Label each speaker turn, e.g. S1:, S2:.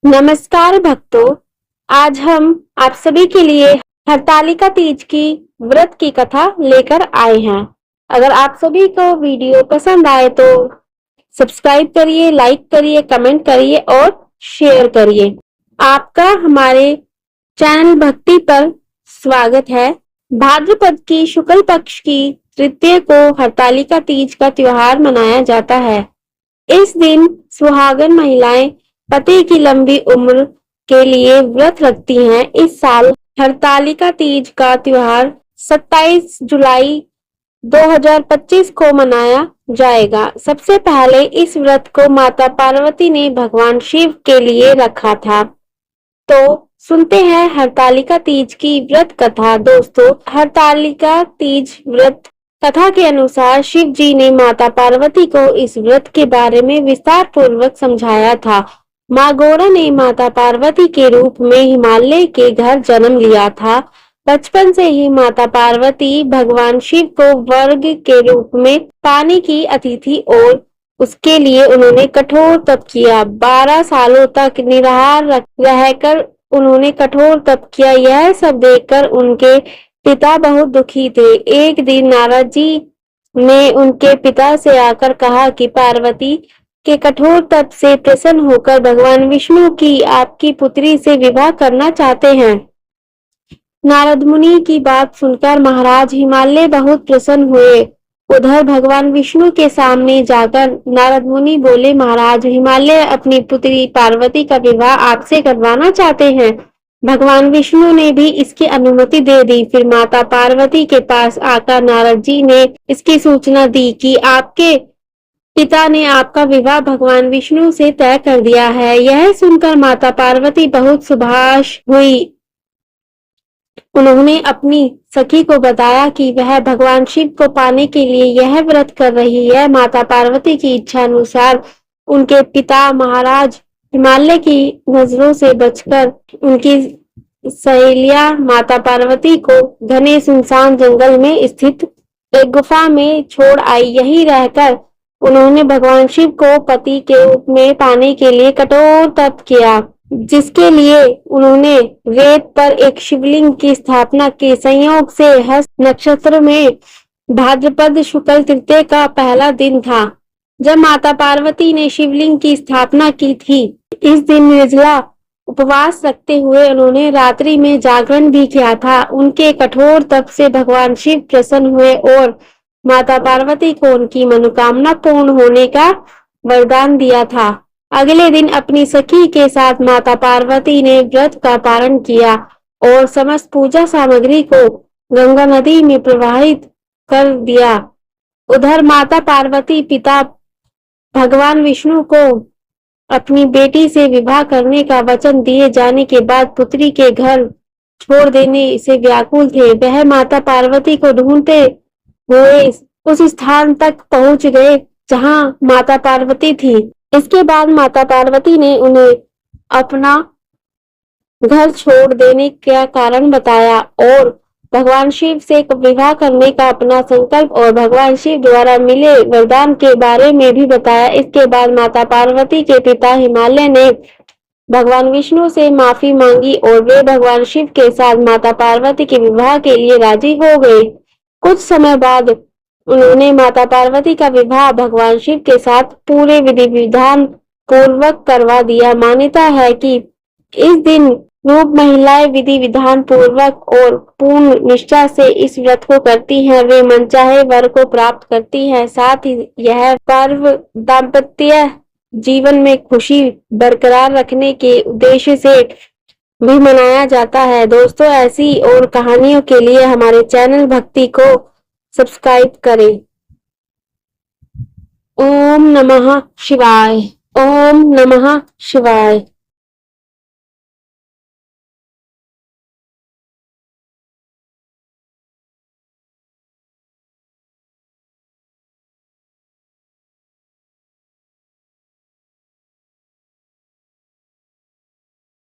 S1: नमस्कार भक्तों, आज हम आप सभी के लिए हरतालिका तीज की व्रत की कथा लेकर आए हैं। अगर आप सभी को वीडियो पसंद आए तो सब्सक्राइब करिए, लाइक करिए, कमेंट करिए और शेयर करिए। आपका हमारे चैनल भक्ति पर स्वागत है। भाद्रपद की शुक्ल पक्ष की तृतीया को हरतालिका तीज का त्योहार मनाया जाता है। इस दिन सुहागन महिलाएं पति की लंबी उम्र के लिए व्रत रखती हैं। इस साल हरतालिका तीज का त्योहार 27 जुलाई 2025 को मनाया जाएगा। सबसे पहले इस व्रत को माता पार्वती ने भगवान शिव के लिए रखा था। तो सुनते हैं हरतालिका तीज की व्रत कथा। दोस्तों, हरतालिका तीज व्रत कथा के अनुसार शिव जी ने माता पार्वती को इस व्रत के बारे में विस्तार पूर्वक समझाया था। माँ गौरा ने माता पार्वती के रूप में हिमालय के घर जन्म लिया था। बचपन से ही माता पार्वती भगवान शिव को वर्ग के रूप में पाने की अतिथि और उसके लिए उन्होंने कठोर तप किया। 12 सालों तक निराहार रहकर उन्होंने कठोर तप किया। यह सब देखकर उनके पिता बहुत दुखी थे। एक दिन नारद जी ने उनके पिता से आकर कहा कि पार्वती के कठोर तप से प्रसन्न होकर भगवान विष्णु की आपकी पुत्री से विवाह करना चाहते हैं। नारद मुनि की बात सुनकर महाराज हिमालय बहुत प्रसन्न हुए। उधर भगवान विष्णु के सामने जाकर नारद मुनि बोले, महाराज हिमालय अपनी पुत्री पार्वती का विवाह आपसे करवाना चाहते हैं। भगवान विष्णु ने भी इसकी अनुमति दे दी। फिर माता पार्वती के पास आकर नारद जी ने इसकी सूचना दी कि आपके पिता ने आपका विवाह भगवान विष्णु से तय कर दिया है। यह सुनकर माता पार्वती बहुत सुभाष हुई। उन्होंने अपनी सखी को बताया कि वह भगवान शिव को पाने के लिए यह व्रत कर रही है। माता पार्वती की इच्छा अनुसार उनके पिता महाराज हिमालय की नजरों से बचकर उनकी सहेलियां माता पार्वती को घने सुनसान जंगल में स्थित एक गुफा में छोड़ आई। यहीं रहकर उन्होंने भगवान शिव को पति के रूप में पाने के लिए कठोर तप किया, जिसके लिए उन्होंने रेत पर एक शिवलिंग की स्थापना की। संयोग से हस्त नक्षत्र में भाद्रपद शुक्ल तृतीया का पहला दिन था जब माता पार्वती ने शिवलिंग की स्थापना की थी। इस दिन निर्जला उपवास रखते हुए उन्होंने रात्रि में जागरण भी किया था। उनके कठोर तप से भगवान शिव प्रसन्न हुए और माता पार्वती को उनकी मनोकामना पूर्ण होने का वरदान दिया था। अगले दिन अपनी सखी के साथ माता पार्वती ने व्रत का पालन किया और समस्त पूजा सामग्री को गंगा नदी में प्रवाहित कर दिया। उधर माता पार्वती पिता भगवान विष्णु को अपनी बेटी से विवाह करने का वचन दिए जाने के बाद पुत्री के घर छोड़ देने से व्याकुल थे। वह माता पार्वती को ढूंढते हुए उस स्थान तक पहुंच गए जहां माता पार्वती थी। इसके बाद माता पार्वती ने उन्हें अपना घर छोड़ देने का कारण बताया और भगवान शिव से विवाह करने का अपना संकल्प और भगवान शिव द्वारा मिले वरदान के बारे में भी बताया। इसके बाद माता पार्वती के पिता हिमालय ने भगवान विष्णु से माफी मांगी और वे भगवान शिव के साथ माता पार्वती के विवाह के लिए राजी हो गए। कुछ समय बाद उन्होंने माता पार्वती का विवाह भगवान शिव के साथ पूरे विधि विधान पूर्वक करवा दिया। मान्यता है कि इस दिन रूप महिलाएं विधि विधान पूर्वक और पूर्ण निष्ठा से इस व्रत को करती हैं। वे मनचाहे वर को प्राप्त करती हैं। साथ ही यह पर्व दाम्पत्य जीवन में खुशी बरकरार रखने के उद्देश्य से भी मनाया जाता है। दोस्तों, ऐसी और कहानियों के लिए हमारे चैनल भक्ति को सब्सक्राइब करें। ओम नमः शिवाय। ओम नमः शिवाय।